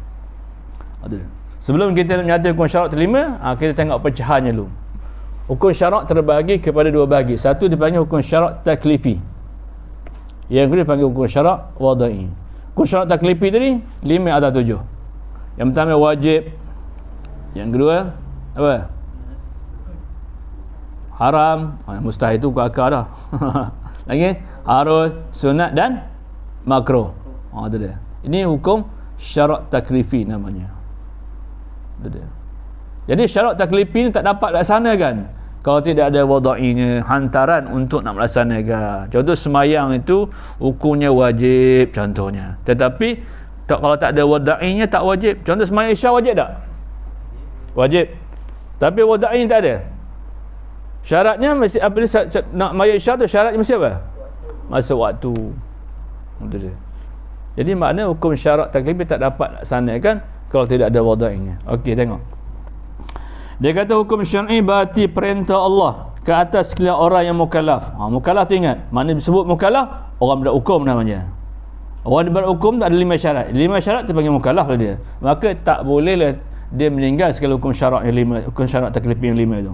Sebelum kita menyatakan hukum syarak terlima, kita tengok pecahannya dulu. Hukum syarak terbagi kepada 2 bagi. Satu dipanggil hukum syarak taklifi. Yang kedua dipanggil hukum syarak wada'i. Hukum syarak taklifi tadi 5 atau 7. Yang pertama wajib. Yang kedua apa? Haram. Mustahil itu akal dah. Lagi harus, sunat dan makruh. Itu dia. Ini hukum syarak taklifi namanya. Itu dia. Jadi syarak taklifi ni tak dapat laksanakan kalau tidak ada wada'inya, hantaran untuk nak melaksanakan. Contoh semayang itu hukumnya wajib contohnya. Tetapi kalau tak ada wada'inya tak wajib. Contoh semayang isyak wajib tak? Wajib. Tapi wada'inya tak ada. Syaratnya mesti apa nak mayat isyak tu syaratnya mesti apa? Masuk waktu. Itu dia. Jadi makna hukum syarak taklifi tak dapat laksanakan kalau tidak ada wada'inya. Okey, tengok. Dia kata hukum syar'i berarti perintah Allah ke atas sekalian orang yang mukallaf. Mukallaf tu ingat, makna disebut mukallaf orang berhukum namanya. Orang berhukum tu ada 5 syarat. 5 syarat terpanggil mukallaf lah dia. Maka tak bolehlah dia meninggal segala hukum syarak yang 5, hukum syarak taklifi yang 5 tu.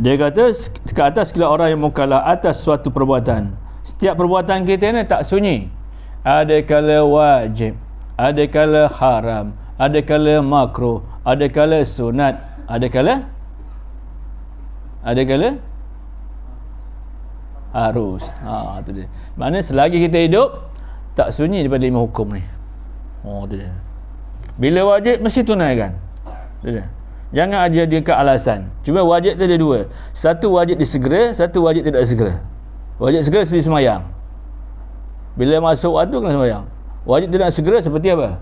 Dia kata ke atas sekalian orang yang mukallaf atas suatu perbuatan. Setiap perbuatan kita ni tak sunyi. Ada kala wajib, ada kala haram, ada kala makruh, ada kala sunat, ada kala harus. Tu dia. Maknanya selagi kita hidup tak sunyi daripada 5 hukum ni. Tu dia. Bila wajib mesti tunaikan. Tu dia. Jangan ajar dia ke alasan. Cuma wajib tu ada 2. Satu wajib disegera, satu wajib tidak segera. Wajib segera seperti semayang. Bila masuk waktu kena semayang. Wajib tidak segera seperti apa?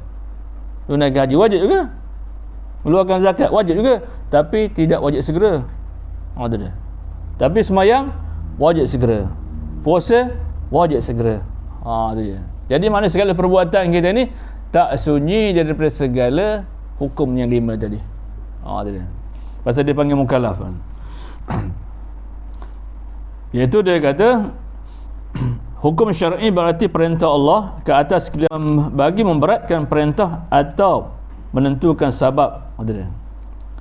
Tunaikan haji wajib juga. Mengeluarkan zakat wajib juga. Tapi tidak wajib segera. Tu dia. Tapi semayang wajib segera. Puasa wajib segera. Tu dia. Jadi mana segala perbuatan kita ni tak sunyi daripada segala hukum yang 5 tadi. Tu dia. Pasal dia panggil mukallaf kan. Iaitu dia kata Hukum syar'i berarti perintah Allah ke atas bagi memberatkan perintah atau menentukan sebab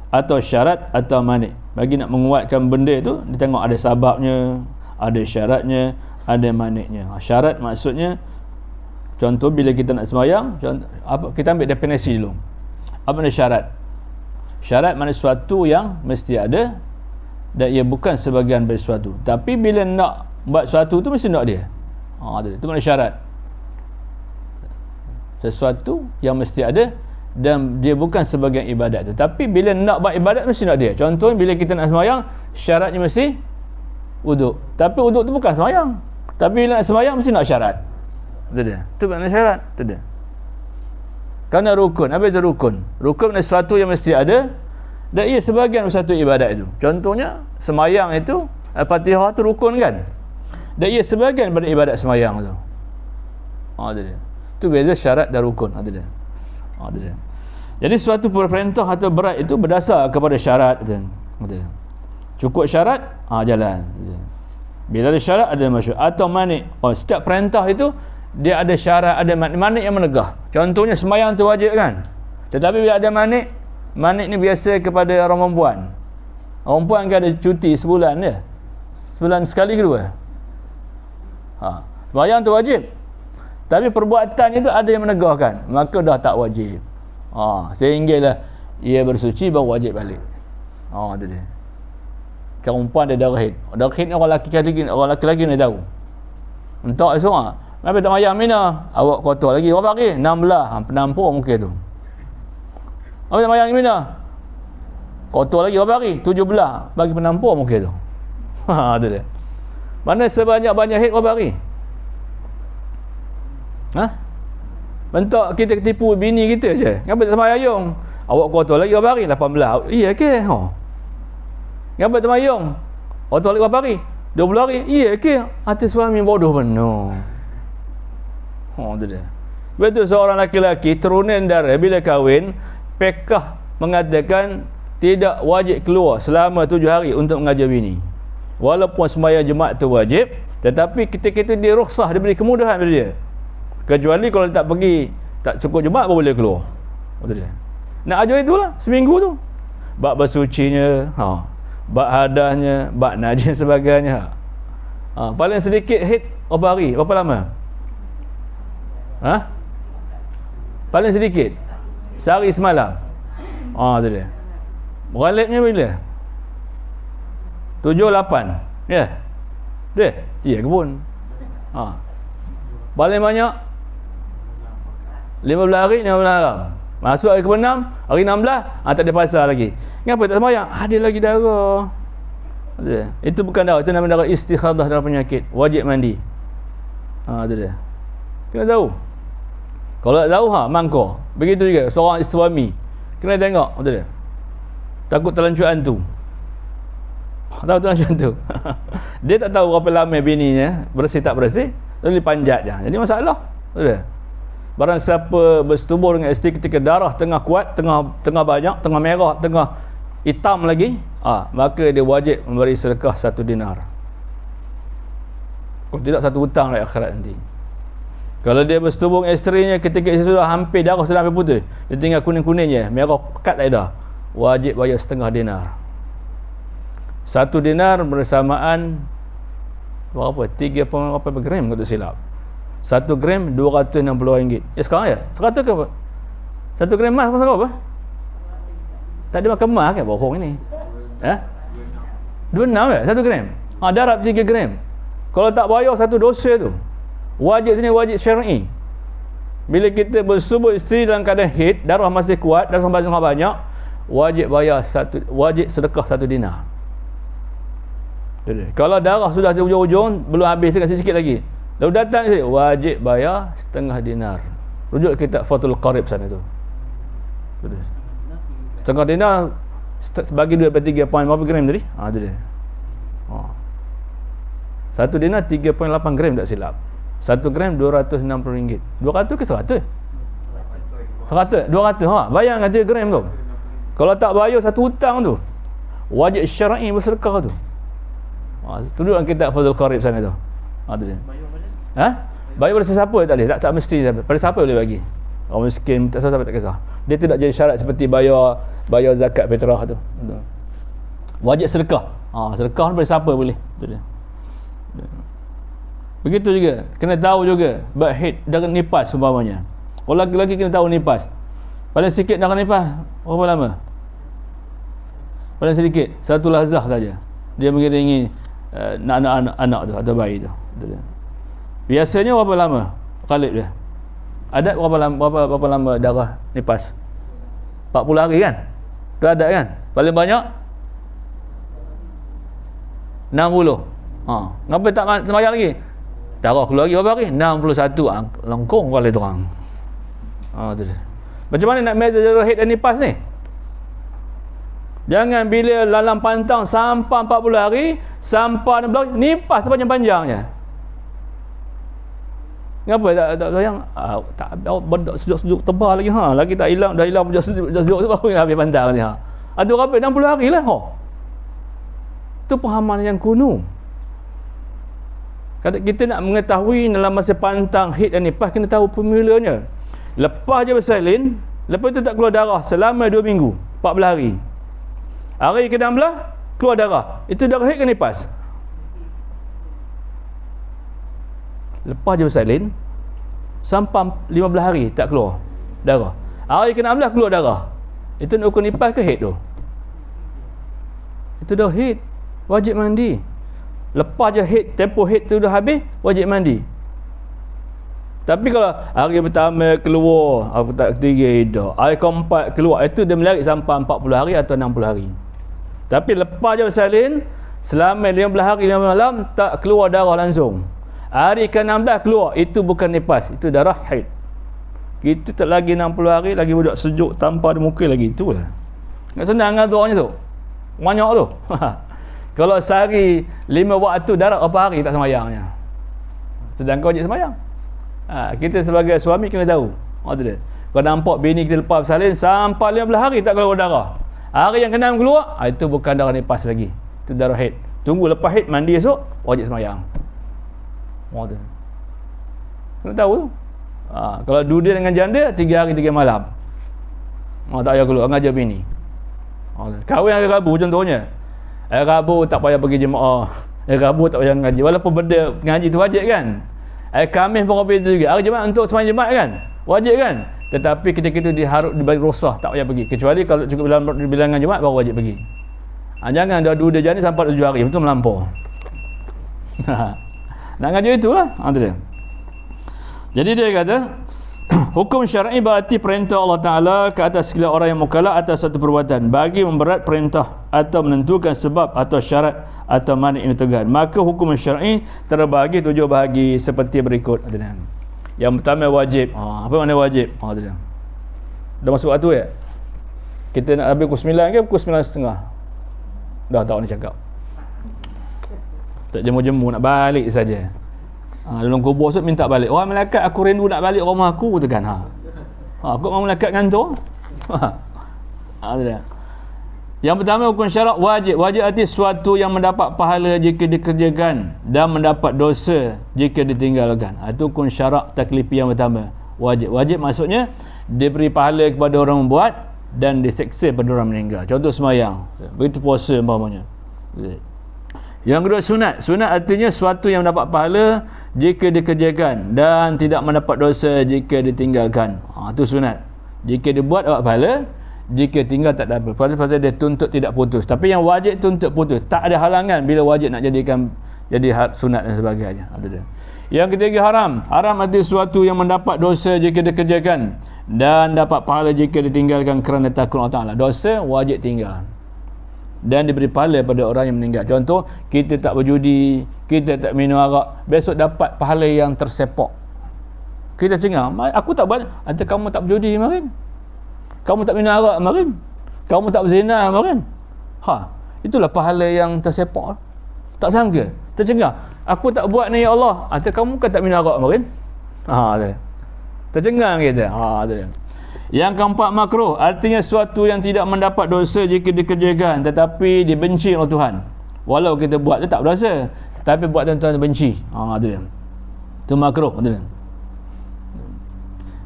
atau syarat atau mani. Bagi nak menguatkan benda itu, dia tengok ada sebabnya, ada syaratnya, ada maniknya. Syarat maksudnya, contoh bila kita nak sembahyang, kita ambil definisi dulu. Apa makna syarat? Syarat makna sesuatu yang mesti ada dan ia bukan sebahagian dari sesuatu. Tapi bila nak buat sesuatu tu mesti nak dia. Itu makna syarat. Sesuatu yang mesti ada dan dia bukan sebahagian ibadat tu. Tapi bila nak buat ibadat mesti nak dia. Contohnya bila kita nak sembahyang, syaratnya mesti wuduk. Tapi wuduk tu bukan sembahyang. Tapi bila nak sembahyang mesti nak syarat. Itu dia. Itu makna syarat. Itu dia. Kerana rukun. Apa itu rukun? Rukun adalah sesuatu yang mesti ada dan ia sebahagian satu ibadat itu. Contohnya sembahyang itu, Al-Fatihah tu rukun kan? Dan ia sebahagian daripada ibadat sembahyang tu. Itu dia. Itu beza syarat dan rukun. Itu dia. Itu dia. Jadi suatu perintah atau berat itu berdasar kepada syarat. Itu dia. Cukup syarat, jalan. Bila ada syarat, ada masyarakat. Atau manik. Setiap perintah itu dia ada syarat, ada manik yang menegah. Contohnya sembahyang tu wajib kan? Tetapi bila ada manik ni biasa kepada orang perempuan. Orang perempuan kan ada cuti sebulan dia. Sebulan sekali kedua. Sembahyang tu wajib. Tapi perbuatan itu ada yang menegahkan, maka dah tak wajib. Sehinggalah ia bersuci baru wajib balik. Itu dia. Kalau perempuan dia darah haid. Darah haid ni orang lelaki ni tahu. Entak esok kenapa tak mayang Mina? Awak kotor lagi. Berapa hari? 16. Penampur muka tu. Kenapa tak mayang Mina? Kotor lagi. Berapa hari? 17. Bagi penampur muka tu. Itu dia. Mana sebanyak-banyak haid berapa hari? Bentuk kita tipu bini kita je. Kenapa tak semayang? Awak kotor lagi berapa hari? 18. Iya ke? Kenapa tak semayang? Kotor lagi berapa hari? 20 hari. Iya ke? Hati suami bodoh penuh. Itu dia. Betul seorang laki-laki turunan darah bila kahwin, fiqh mengatakan tidak wajib keluar selama 7 hari untuk mengajar bini. Walaupun sembahyang jemaat tu wajib, tetapi ketika itu dia rukhsah, diberi kemudahan pada dia. Kecuali kalau tak pergi, tak cukup jemaat baru boleh keluar. Betul dia. Nak ajar itulah seminggu tu. Bab bersucinya, bab hadahnya, bab najis sebagainya. Paling sedikit haid berapa hari? Berapa lama? Paling sedikit sehari semalam. Itu dia. Ghalibnya bila? 7-8. Ya. Dia. Ya ke pun. Paling banyak 15 hari 15 malam. Masuk hari ke-6, hari 16, tak ada pasal lagi. Kenapa tak sembahyang? Ada lagi darah. Itu bukan darah, itu nama darah istikhadah, darah penyakit. Wajib mandi. Itu dia. Kena tahu. Kalau tak tahu, mangkor. Begitu juga seorang suami. Kena tengok. Betul dia. Takut terlanjur hantu. Tahu terlanjur hantu. Dia tak tahu berapa lama bininya bersih tak bersih, lalu panjat je. Jadi masalah. Betul dia. Barang siapa bersetubuh dengan isteri ketika darah tengah kuat, tengah banyak, tengah merah, tengah hitam lagi, maka dia wajib memberi sedekah 1 dinar. Kalau tidak, 1 hutang lah akhirat nanti. Kalau dia bersetubuh dengan isterinya ketika isteri sudah hampir darah sudah hampir putus, dia tinggal kuning-kuning je, merah pekat tak dah, wajib bayar 1/2 dinar. 1 dinar bersamaan berapa? 3 berapa gram kalau tak silap. 1 gram RM260. Sekarang ya? 100 ke apa? 1 gram emas pasal apa? Tak ada makan emas kan? Bohong ini. 26 ya? 1 gram? Darab 3 gram. Kalau tak bayar, satu dosa tu. Wajib sini, wajib syar'i. Bila kita bersetubuh isteri dalam keadaan haid, darah masih kuat, darah sangat banyak, wajib bayar wajib sedekah 1 dinar. Jadi, kalau darah sudah di ujung-ujung, belum habis, sikit lagi, lalu datang isteri, wajib bayar 1/2 dinar. Rujuk kitab Fathul Qarib sana tu. 1/2 dinar bagi 2/3 berapa gram tadi? Itu dia. 1 dinar 3.8 gram tak silap. 1 gram RM260. 200 ke 100? 100. 200. Bayangkan 3 gram tu. Kalau tak bayar satu hutang tu, wajib syar'i bersedekah tu. Tunjukkan kitab Fathul Qarib sana tu. Tu dia. Bagi pada sesiapa tak boleh, tak mesti siapa. Pada siapa boleh bagi. Orang miskin tak siapa tak kisah. Dia tidak jadi syarat seperti bayar zakat fitrah tu. Wajib sedekah. Sedekah pada siapa boleh. Betul dia. Begitu juga, kena tahu juga haid darah nifas umpamanya. Orang lelaki kena tahu nifas. Paling sikit darah nifas berapa lama? Paling sedikit, satu lahzah saja. Dia mengiringi anak tu atau bayi tu. Biasanya berapa lama Khalid dia? Adat berapa lama darah nifas? 40 hari kan? Tu adat kan? Paling banyak 60. Ngapa tak sembahyang lagi? Darah keluar lagi berapa hari? 61. Lengkung kali tu orang. Tu dia. Macam mana nak measure darah haid dan nifas ni? Jangan bila dalam pantang sampai 40 hari, sampai 60 hari, nifas sepanjang-panjangnya. Kenapa tak sayang? Tak bedak sejuk-sejuk tebal lagi. Lagi tak hilang, dah hilang sejuk sebab baru habis pantang ni. Ada berapa? 60 hari lah. Itu pemahaman yang kuno. Kalau kita nak mengetahui dalam masa pantang haid dan nifas, kena tahu formulanya. Lepas je bersalin, lepas tu tak keluar darah selama 2 minggu, 14 hari. Hari ke-16 keluar darah. Itu darah haid ke nifas? Lepas je bersalin sampai 15 hari tak keluar darah. Hari ke-16 keluar darah. Itu nak ukur nifas ke haid tu? Itu dah haid, wajib mandi. Lepas je haid, tempoh haid tu dah habis, wajib mandi. Tapi kalau hari pertama keluar, apa tak ketiga dah, hari keempat keluar, itu dia melarik sampai 40 hari atau 60 hari. Tapi lepas je bersalin, selama 15 hari 15 malam tak keluar darah langsung. Hari ke-16 keluar, itu bukan nifas, itu darah haid. Kita tak lagi 60 hari, lagi budak sejuk tanpa ada muka lagi, itulah. Tak senang kan tu orangnya tu. Banyak tu. Kalau sehari 5 waktu darah berapa hari tak sembahyangnya. Sedangkan wajib sembahyang. Kita sebagai suami kena tahu. Tu dia. Kalau nampak bini kita lepas bersalin sampai 15 hari tak keluar darah. Hari yang ke-6 keluar, itu bukan darah nifas lagi. Itu darah haid. Tunggu lepas haid, mandi esok, wajib sembahyang. Tu. Kena tahu tu. Kalau duduk dengan janda 3 hari 3 malam. Tak payah keluar ngajar bini. Kahwin hari Rabu contohnya. Hari Rabu tak payah pergi jemaah. Hari Rabu tak payah ngaji. Walaupun benda ngaji tu wajib kan. Hari Khamis pun itu juga. Hari Jumaat untuk sembahyang Jumaat kan. Wajib kan. Tetapi ketika itu diharap dibagi rosah, tak payah pergi. Kecuali kalau cukup bilangan Jumaat baru wajib pergi. Jangan dah 2 jam ni sampai 7 hari. Betul melampau. Nak ngaji itulah. Tu dia. Jadi dia kata hukum syar'i berarti perintah Allah Ta'ala ke atas segala orang yang mukallaf atas satu perbuatan bagi memberat perintah atau menentukan sebab atau syarat atau mani yang ditentukan. Maka hukum syar'i terbahagi 7 bahagi seperti berikut. Yang pertama wajib. Apa makna wajib? Dah masuk waktu ya? Kita nak habis pukul 9 ke pukul 9.30? Dah tak nak cakap. Tak jemu-jemu nak balik saja. Dalam kubur tu minta balik. Orang malaikat aku rindu nak balik rumah aku tu kan. Aku orang malaikat ngantuk. Yang pertama hukum syarak wajib. Wajib arti sesuatu yang mendapat pahala jika dikerjakan dan mendapat dosa jika ditinggalkan. Itu hukum syarak taklifi yang pertama. Wajib. Wajib maksudnya diberi pahala kepada orang membuat dan diseksa pada orang meninggal. Contoh sembahyang. Begitu puasa umpamanya. Yang kedua sunat. Sunat artinya sesuatu yang mendapat pahala jika dikerjakan dan tidak mendapat dosa jika ditinggalkan. Itu sunat. Jika dibuat dapat pahala, jika tinggal tak dapat. Pasal dia tuntut tidak putus. Tapi yang wajib tuntut putus. Tak ada halangan bila wajib nak jadikan jadi sunat dan sebagainya. Yang ketiga haram. Haram arti sesuatu yang mendapat dosa jika dikerjakan dan dapat pahala jika ditinggalkan kerana takut Allah Ta'ala. Dosa wajib tinggal dan diberi pahala pada orang yang meninggal. Contoh, kita tak berjudi, kita tak minum arak, besok dapat pahala yang tersepak. Kita cengang, aku tak buat. Atau kamu tak berjudi kemarin, kamu tak minum arak kemarin, kamu tak berzina kemarin. Itulah pahala yang tersepak. Tak sangka, tercengang, aku tak buat ni ya Allah. Atau kamu kan tak minum arak kemarin. Tercengang kita. Yang keempat makruh, artinya sesuatu yang tidak mendapat dosa jika dikerjakan tetapi dibenci oleh Tuhan. Walau kita buat dia tak berdosa, tapi buat Tuhan benci. Itu makruh.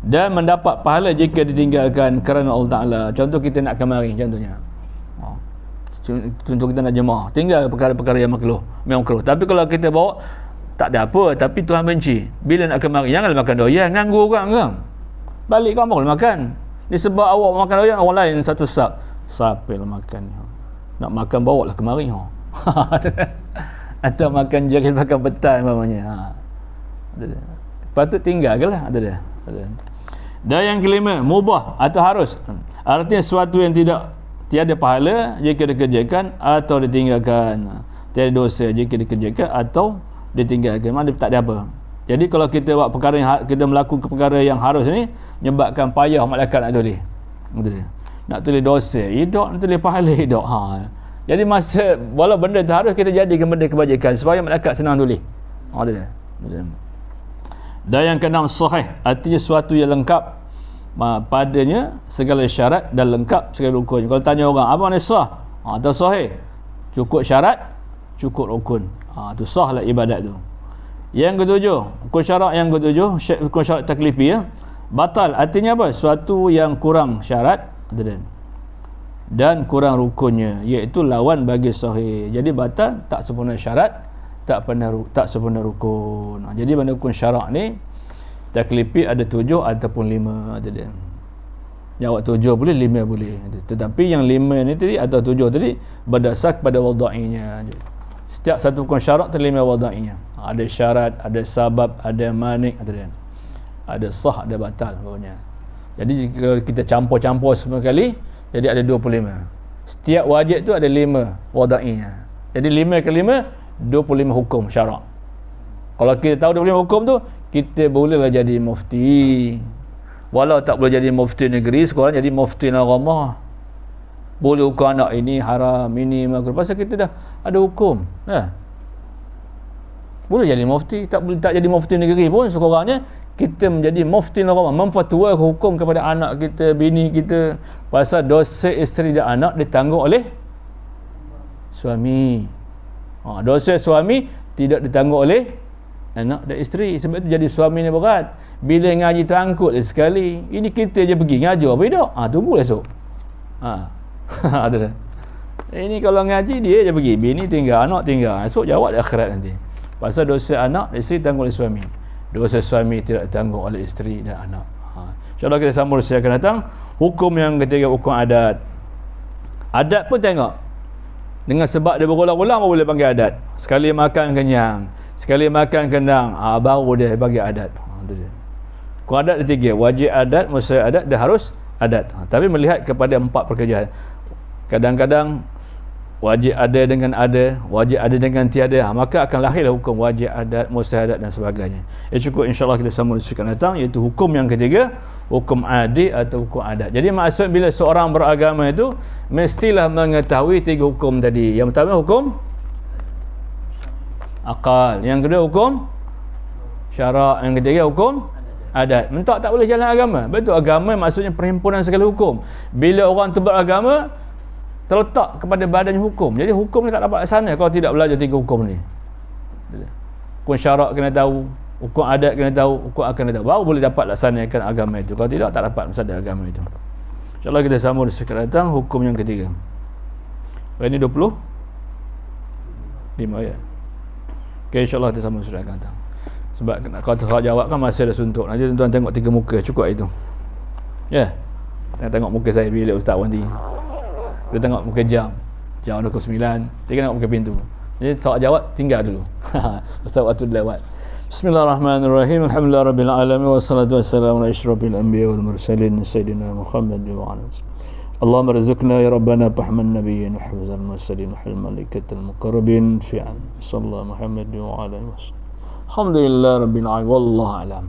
Dan mendapat pahala jika ditinggalkan kerana Allah Ta'ala. Contoh kita nak kemari, contohnya. Contoh kita nak jemaah, tinggal perkara-perkara yang memang makruh. Tapi kalau kita bawa, tak ada apa, tapi Tuhan benci. Bila nak kemari, janganlah makan doyan, ganggu orang kan. Balik kamu boleh makan. Disebab awak makan doyan, orang lain satu sak. Siapa lah makan? Nak makan bawa lah kemari. Atau makan jerit, makan petang namanya. Patut tinggal ke lah. Dan yang kelima, mubah atau harus. Artinya sesuatu yang tiada pahala jika dikerjakan atau ditinggalkan. Tiada dosa jika dikerjakan atau ditinggalkan. Mana tak ada apa. Jadi kalau kita buat perkara yang kita melakukan perkara yang harus ni, menyebabkan payah malaikat nak tulis. Nak tulis dosa, hidup nak tulis pahala hidup. Jadi masa walau benda tu harus kita jadikan benda kebajikan supaya malaikat senang tulis. Dan yang keenam, sahih, artinya sesuatu yang lengkap padanya segala syarat dan lengkap segala rukun. Kalau tanya orang, apa makna sah? Atau sahih? Cukup syarat, cukup rukun. Itu sah lah ibadat tu. Yang ketujuh, rukun syarat yang ketujuh, rukun syarat taklifi ya. Batal, artinya apa? Sesuatu yang kurang syarat dan kurang rukunnya, iaitu lawan bagi sahih. Jadi batal, tak sempurna syarat, tak sempurna rukun. Jadi benda rukun syarak ni taklifi ada 7 ataupun 5 dia. Jawab 7 boleh, 5 boleh. Tetapi yang 5 ni tadi atau 7 tadi berdasar kepada wadainya. Setiap satu rukun syarak tu 5 wadainya. Ada syarat, ada sabab, ada manik, ada sah, ada batal bawahnya. Jadi jika kita campur-campur semua kali, jadi ada 25. Setiap wajib tu ada 5 wadainya. Jadi 5 ke 5 25 hukum syarak. Kalau kita tahu 25 hukum tu, kita bolehlah jadi mufti. Walau tak boleh jadi mufti negeri, sekolah jadi mufti agama. Boleh hukum anak ini haram, ini makruh. Pasal kita dah ada hukum. Boleh jadi mufti, tak jadi mufti negeri pun sekurangnya kita menjadi mufti agama, memfatwa hukum kepada anak kita, bini kita. Pasal dosa isteri dan anak ditanggung oleh suami. Dosa suami tidak ditanggung oleh anak dan isteri. Sebab itu jadi suami ni berat. Bila ngaji terangkut sekali, ini kita je pergi ngaji apa tidak? Tunggu esok. Ini kalau ngaji dia je pergi, bini tinggal, anak tinggal. Esok jawab di akhirat nanti. Pasal dosa anak dan isteri tanggung oleh suami. Dosa suami tidak ditanggung oleh isteri dan anak. InsyaAllah kita sambung saya akan datang. Hukum yang ketiga, hukum adat. Adat pun tengok. Dengan sebab dia berulang-ulang baru boleh panggil adat. Sekali makan kenyang, sekali makan kendang, baru dia bagi adat. Hukum adat ada 3. Wajib adat, mustahil adat, dan harus adat. Tapi melihat kepada 4 pekerjaan. Kadang-kadang wajib ada dengan ada, wajib ada dengan tiada, maka akan lahirlah hukum wajib adat, mustahil adat dan sebagainya. Cukup insyaAllah kita sambung akan datang, iaitu hukum yang ketiga, hukum adi atau hukum adat. Jadi maksud bila seorang beragama itu mestilah mengetahui 3 hukum tadi. Yang pertama hukum akal, yang kedua hukum syarak, yang ketiga hukum adat. Mentak tak boleh jalan agama. Betul, agama maksudnya perhimpunan segala hukum. Bila orang tu beragama terletak kepada badan hukum, jadi hukum ni tak dapat laksana kalau tidak belajar 3 hukum ni. Hukum syarak kena tahu, hukum adat kena tahu, hukum akal kena tahu, baru boleh dapat laksanakan agama itu. Kalau tidak, tak dapat laksana agama itu. InsyaAllah kita sambung sekarang datang hukum yang ketiga. Ini 25 ya. Okay, insyaAllah kita sambung surat akan datang. Sebab kalau tak jawab kan masih ada suntuk. Nanti tuan-tuan tengok 3 muka, cukup itu. Ya. Tengok muka saya bila ustaz nanti. Kita tengok muka jam 29. Dia tengok muka pintu. Jadi tak jawab, tinggal dulu. Ustaz waktu lewat. Bismillahirrahmanirrahim. Alhamdulillahirabbil alamin wassalatu wassalamu ala asyrafil anbiya wal mursalin sayyidina Muhammad wa ala alihi. Allahumma rizqna ya rabbana fahman nabiyyin wa hifzal mursalin wa hil malaikatil muqarrabin fi'an sallallahu Muhammad wa ala alihi. Alhamdulillah rabbil alamin wallahu alam.